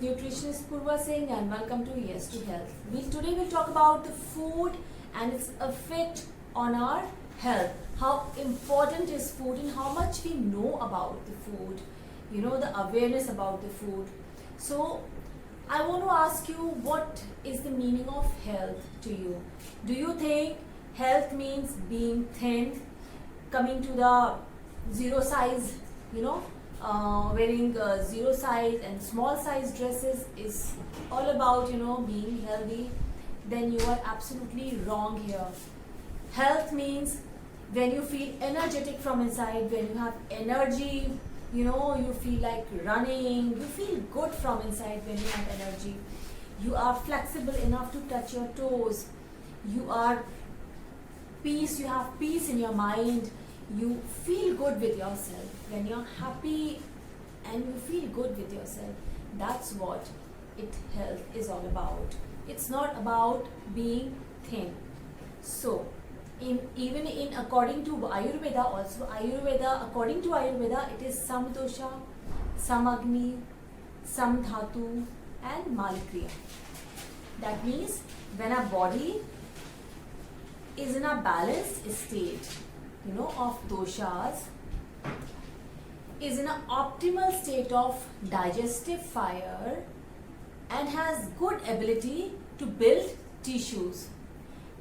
nutritionist Purva Singh and welcome to Yes to Health. Today we'll talk about the food and its effect on our health. How important is food and how much we know about the food. You know, the awareness about the food. So I want to ask you, what is the meaning of health to you? Do you think health means being thin, coming to the zero size, wearing zero size and small size dresses is all about, being healthy? Then you are absolutely wrong here. Health means when you feel energetic from inside, when you have energy, you feel like running, you feel good from inside when you have energy. You are flexible enough to touch your toes. You have peace in your mind. You feel good with yourself. When you're happy and you feel good with yourself, that's what health is all about. It's not about being thin. So, according to Ayurveda, according to Ayurveda, it is Sam Dosha, Sam Agni, Sam Dhatu, and Malikriya. That means when our body is in a balanced state, of doshas, is in an optimal state of digestive fire and has good ability to build tissues,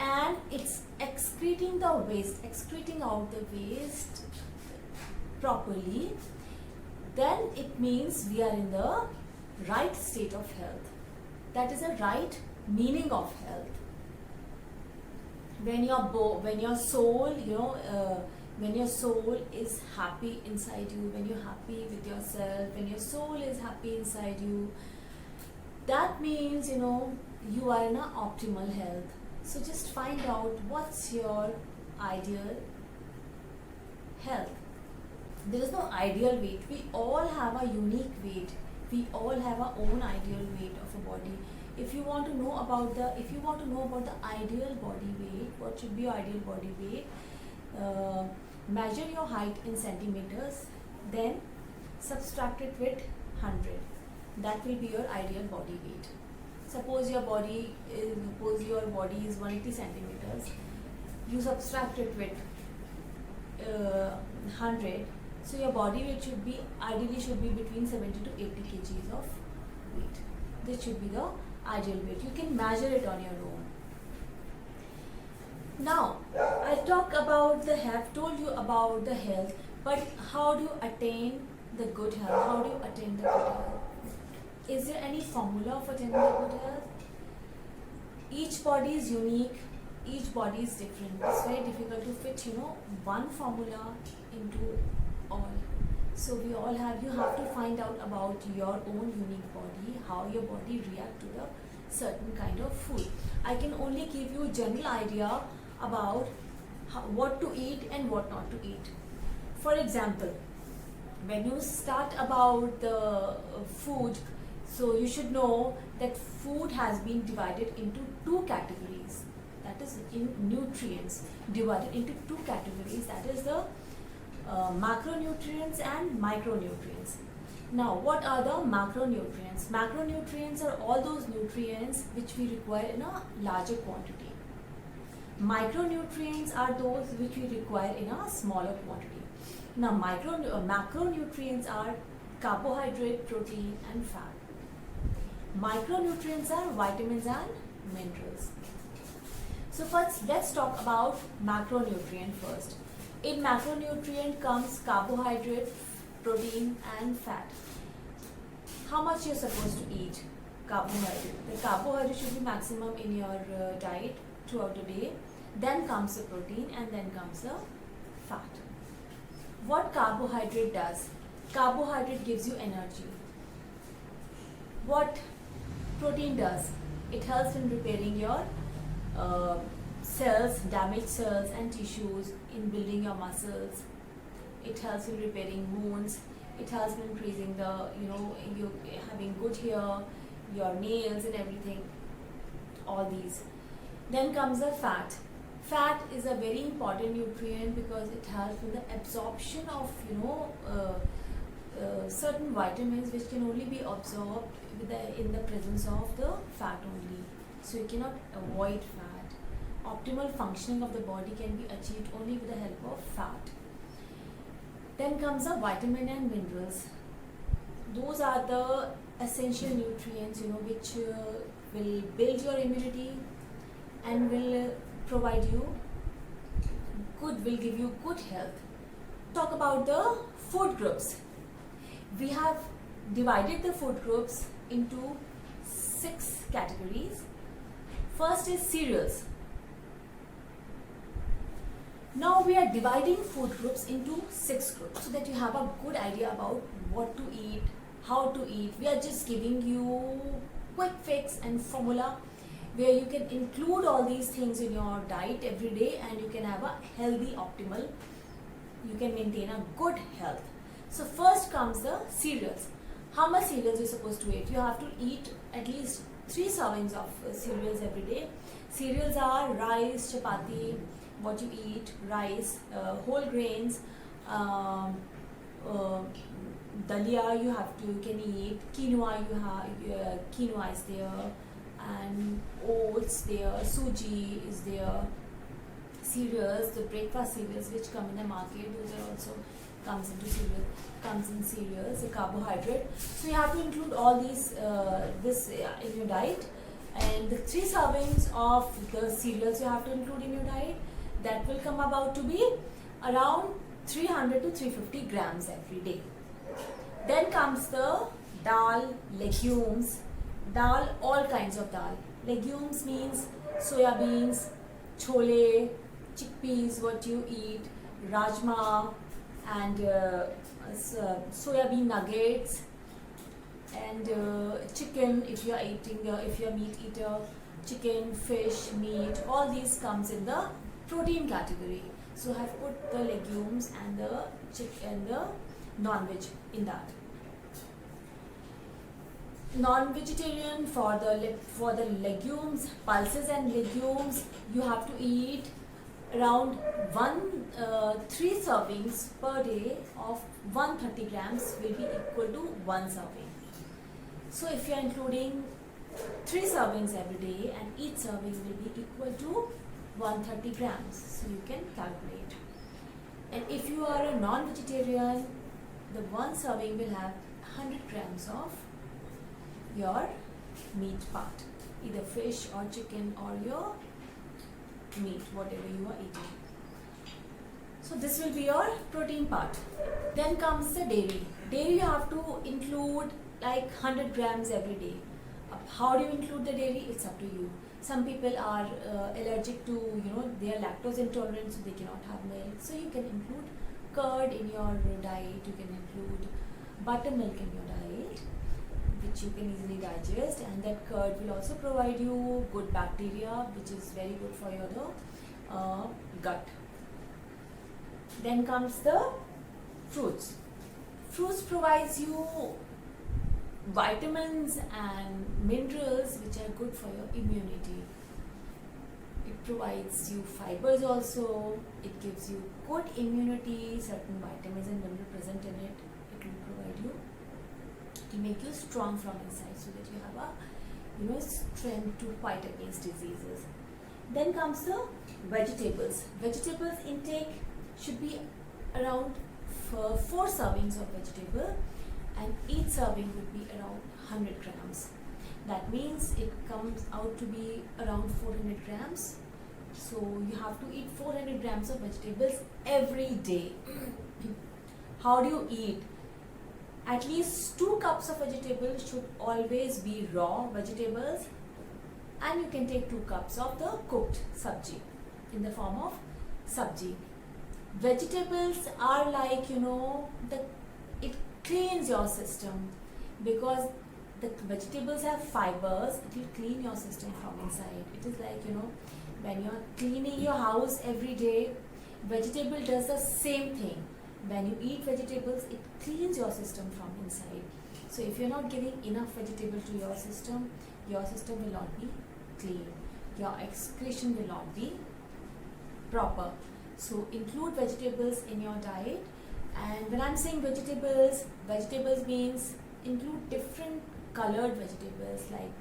and it's excreting out the waste properly, then it means we are in the right state of health. That is a right meaning of health. When your soul is happy inside you, when you're happy with yourself, when your soul is happy inside you, that means you are in an optimal health. So just find out what's your ideal health. There is no ideal weight. We all have a unique weight. We all have our own ideal weight of a body. If you want to know about the ideal body weight, what should be your ideal body weight? Measure your height in centimeters, then subtract it with 100. That will be your ideal body weight. Suppose your body is 180 centimeters. You subtract it with 100. So your body weight should be between 70 to 80 kgs of weight. This should be the ideal weight. You can measure it on your own. Now, I've told you about the health, but how do you attain the good health? How do you attain the good health? Is there any formula for attaining the good health? Each body is unique. Each body is different. It's very difficult to fit, one formula into all. So you have to find out about your own unique body, how your body reacts to the certain kind of food. I can only give you a general idea about what to eat and what not to eat. For example, when you start about the food, so you should know that food has been divided into two categories. That is, in nutrients, divided into two categories. That is the macronutrients and micronutrients. Now, what are the macronutrients? Macronutrients are all those nutrients which we require in a larger quantity. Micronutrients are those which we require in a smaller quantity. Now, macronutrients are carbohydrate, protein, and fat. Micronutrients are vitamins and minerals. So first, let's talk about macronutrient first. In macronutrient comes carbohydrate, protein, and fat. How much you're supposed to eat? Carbohydrate. The carbohydrate should be maximum in your diet throughout the day. Then comes the protein, and then comes the fat. What carbohydrate does? Carbohydrate gives you energy. What protein does? It helps in repairing your cells, damaged cells and tissues, in building your muscles. It helps in repairing wounds. It helps in increasing you having good hair, your nails and everything. All these. Then comes the fat. Fat is a very important nutrient because it helps in the absorption of certain vitamins which can only be absorbed in the presence of the fat only. So you cannot avoid fat. Optimal functioning of the body can be achieved only with the help of fat. Then comes the vitamin and minerals. Those are the essential nutrients, which will build your immunity and will provide you will give you good health. Talk about the food groups. We have divided the food groups into 6 categories. First is cereals. Now we are dividing food groups into 6 groups so that you have a good idea about what to eat, how to eat. We are just giving you quick fix and formula where you can include all these things in your diet every day and you can have a healthy, optimal, you can maintain a good health. So first comes the cereals. How much cereals you're supposed to eat? You have to eat at least 3 servings of cereals every day. Cereals are rice, chapati, what you eat, rice, whole grains, dalia you can eat, quinoa quinoa is there, and oats there, suji is there, cereals, the breakfast cereals which come in the market, those are also comes in cereals, the carbohydrate. So you have to include all these in your diet, and the 3 servings of the cereals you have to include in your diet. That will come about to be around 300 to 350 grams every day. Then comes the dal, legumes. Dal, all kinds of dal. Legumes means soya beans, chole, chickpeas, what you eat, rajma, and soya bean nuggets, and chicken if you are eating, if you are meat eater, chicken, fish, meat, all these comes in the protein category. So I have put the legumes and the non-veg in that. Non-vegetarian, for the legumes, pulses and legumes, you have to eat around 3 servings per day of 130 grams will be equal to 1 serving. So if you are including 3 servings every day, and each serving will be equal to 130 grams, so you can calculate. And if you are a non-vegetarian, the 1 serving will have 100 grams of your meat part, either fish or chicken or your meat, whatever you are eating. So this will be your protein part. Then comes the dairy. Dairy you have to include like 100 grams every day. How do you include the dairy? It's up to you. Some people are allergic to, they are lactose intolerant, so they cannot have milk. So you can include curd in your diet. You can include buttermilk in your diet, which you can easily digest, and that curd will also provide you good bacteria, which is very good for your gut. Then comes the fruits. Fruits provides you vitamins and minerals which are good for your immunity. It provides you fibers also. It gives you good immunity. Certain vitamins and minerals present in it. It will provide you to make you strong from inside, so that you have a strength to fight against diseases. Then comes the vegetables. Vegetables intake should be around 4 servings of vegetable, and each serving would be around 100 grams. That means it comes out to be around 400 grams. So you have to eat 400 grams of vegetables every day. How do you eat? At least 2 cups of vegetables should always be raw vegetables, and you can take 2 cups of the cooked sabji in the form of sabji. Vegetables are like, it cleans your system, because the vegetables have fibers. It will clean your system from inside. It is like, when you're cleaning your house every day, vegetable does the same thing. When you eat vegetables, it cleans your system from inside. So if you're not giving enough vegetable to your system will not be clean. Your excretion will not be proper. So include vegetables in your diet, And when I'm saying vegetables, vegetables means include different colored vegetables like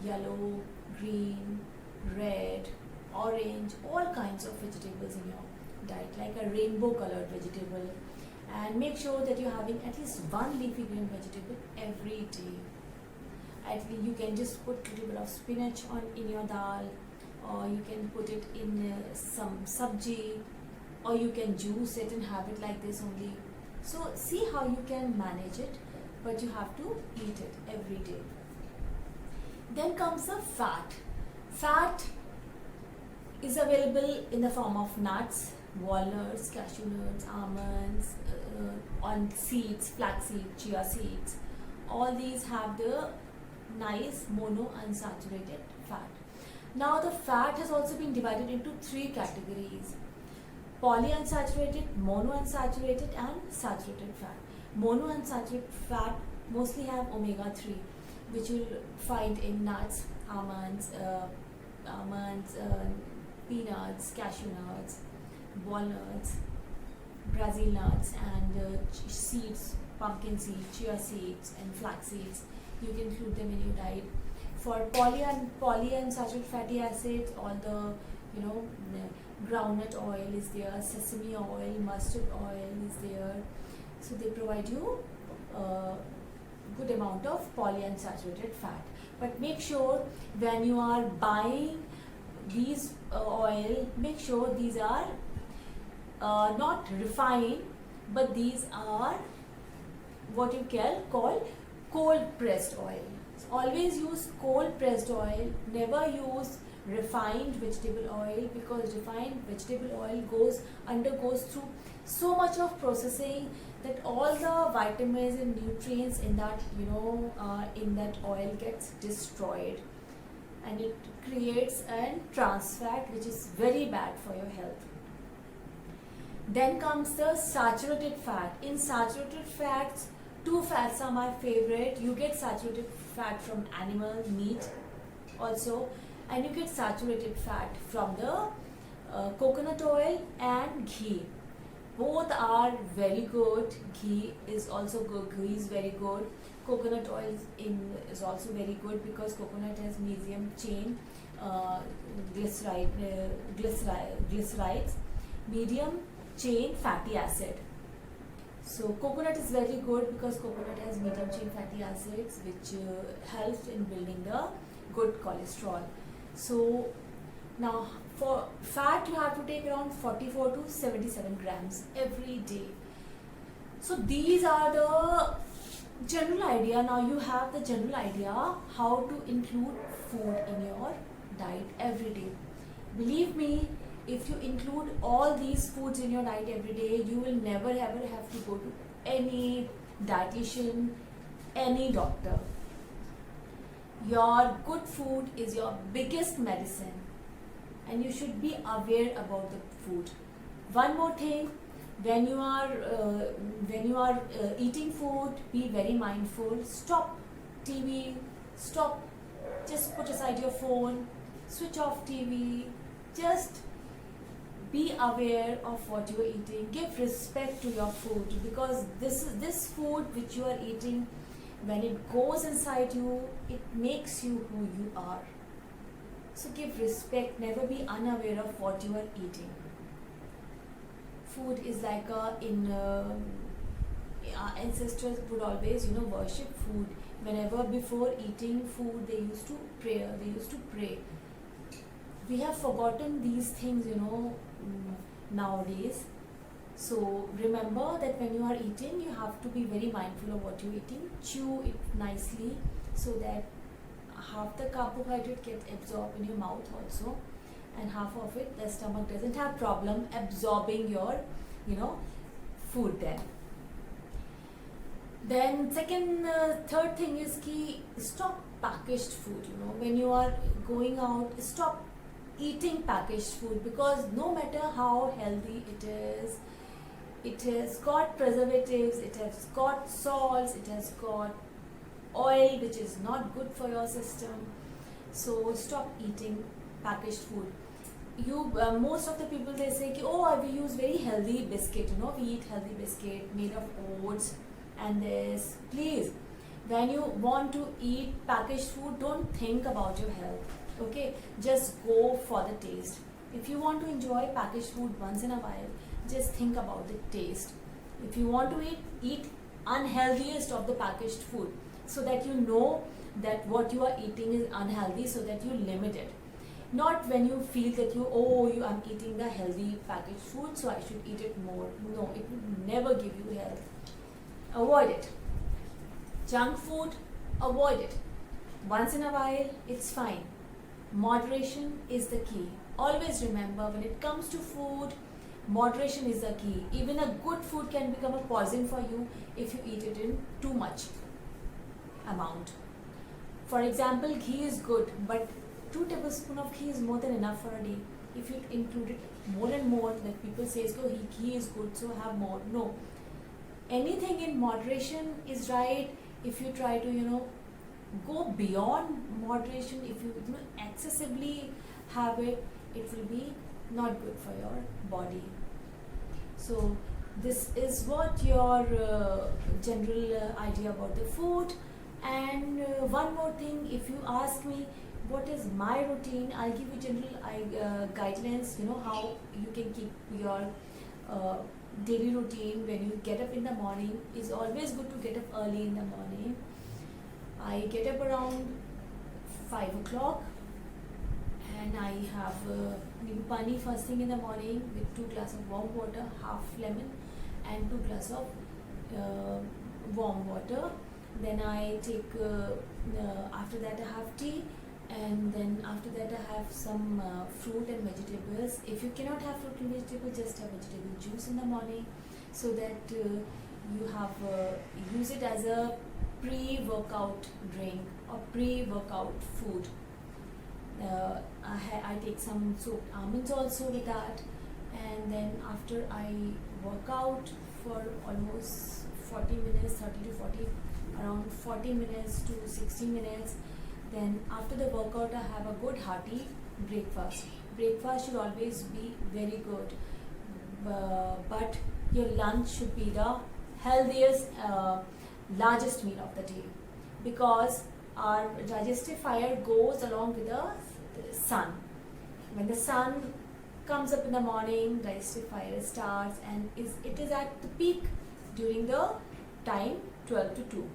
yellow, green, red, orange, all kinds of vegetables in your diet, like a rainbow colored vegetable. And make sure that you're having at least one leafy green vegetable every day. At least you can just put a little bit of spinach on in your dal, or you can put it in some sabji, or you can juice it and have it like this only. So see how you can manage it, but you have to eat it every day. Then comes the fat. Fat is available in the form of nuts, walnuts, cashew nuts, almonds, on seeds, flax seeds, chia seeds. All these have the nice monounsaturated fat. Now the fat has also been divided into three categories: polyunsaturated, monounsaturated, and saturated fat. Monounsaturated fat mostly have omega-3, which you'll find in nuts, almonds, peanuts, cashew nuts, walnuts, Brazil nuts, and seeds, pumpkin seeds, chia seeds, and flax seeds. You can include them in your diet. For polyunsaturated fatty acids, all the groundnut oil is there, sesame oil, mustard oil is there. So they provide you a good amount of polyunsaturated fat. But make sure when you are buying these oil, make sure these are not refined, but these are what you can call cold pressed oil. So always use cold pressed oil, never use refined vegetable oil, because refined vegetable oil undergoes through so much of processing that all the vitamins and nutrients in that oil gets destroyed, and it creates a trans fat, which is very bad for your health. Then comes the saturated fat. In saturated fats, two fats are my favorite. You get saturated fat from animal meat also, and you get saturated fat from the coconut oil and ghee. Both are very good. Ghee is also good. Ghee is very good. Coconut oil is also very good because coconut has medium chain glycerides, medium chain fatty acid. So coconut is very good because coconut has medium chain fatty acids, which helps in building the good cholesterol. So now for fat, you have to take around 44 to 77 grams every day. So these are the general idea. Now you have the general idea how to include food in your diet every day. Believe me, if you include all these foods in your diet every day, you will never ever have to go to any dietitian, any doctor. Your good food is your biggest medicine, and you should be aware about the food. One more thing, when you are eating food, be very mindful. Stop TV, just put aside your phone, switch off TV, just be aware of what you are eating. Give respect to your food, because this food which you are eating, when it goes inside you, it makes you who you are. So give respect, never be unaware of what you are eating. Food is like our ancestors would always worship food. Whenever before eating food, they used to pray. We have forgotten these things nowadays. So remember that when you are eating, you have to be very mindful of what you're eating. Chew it nicely so that half the carbohydrate gets absorbed in your mouth also, and half of it the stomach doesn't have problem absorbing your food. Then third thing is stop packaged food. When you are going out, stop eating packaged food, because no matter how healthy it has got preservatives, it has got salts, it has got oil which is not good for your system. So stop eating packaged food. most of the people they say ki, oh, we use very healthy biscuit, we eat healthy biscuit made of oats and this. Please, when you want to eat packaged food, don't think about your health, okay? Just go for the taste. If you want to enjoy packaged food once in a while, just think about the taste. If you want to eat unhealthiest of the packaged food, so that you know that what you are eating is unhealthy, so that you limit it. Not when you feel that I'm eating the healthy packaged food, so I should eat it more. No, it will never give you health. Avoid it. Junk food, avoid it. Once in a while, it's fine. Moderation is the key. Always remember, when it comes to food, moderation is the key. Even a good food can become a poison for you if you eat it in too much amount. For example, ghee is good, but 2 tablespoons of ghee is more than enough for a day. If you include it more and more, that people say, oh, ghee is good, so have more. No. Anything in moderation is right. If you try to, go beyond moderation, if you, excessively have it, it will be not good for your body. So this is what your general idea about the food. And one more thing, if you ask me what is my routine, I'll give you general guidelines, how you can keep your daily routine. When you get up in the morning, it's always good to get up early in the morning. I get up around 5 o'clock and I have Nimbu Pani first thing in the morning with 2 glasses of warm water, half lemon and 2 glasses of warm water. Then I take, after that I have tea, and then after that I have some fruit and vegetables. If you cannot have fruit and vegetables, just have vegetable juice in the morning, so that you have use it as a pre-workout drink or pre-workout food. I take some soaked almonds also with that, and then after I work out for almost 40 minutes, 30 to 40, around 40 minutes to 60 minutes. Then after the workout, I have a good hearty breakfast. Breakfast should always be very good, but your lunch should be the healthiest, largest meal of the day, because our digestive fire goes along with the sun. When the sun comes up in the morning, digestive fire starts, and it is at the peak during the time 12 to 2.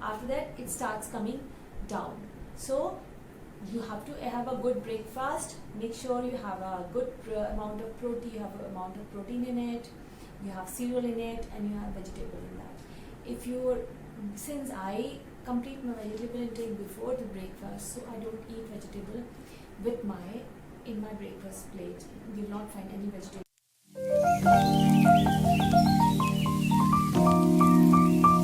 After that, it starts coming down. So you have to have a good breakfast. Make sure you have a good amount of protein. You have an amount of protein in it. You have cereal in it, and you have vegetable in that. Since I complete my vegetable intake before the breakfast, so I don't eat vegetable in my breakfast plate. You will not find any vegetable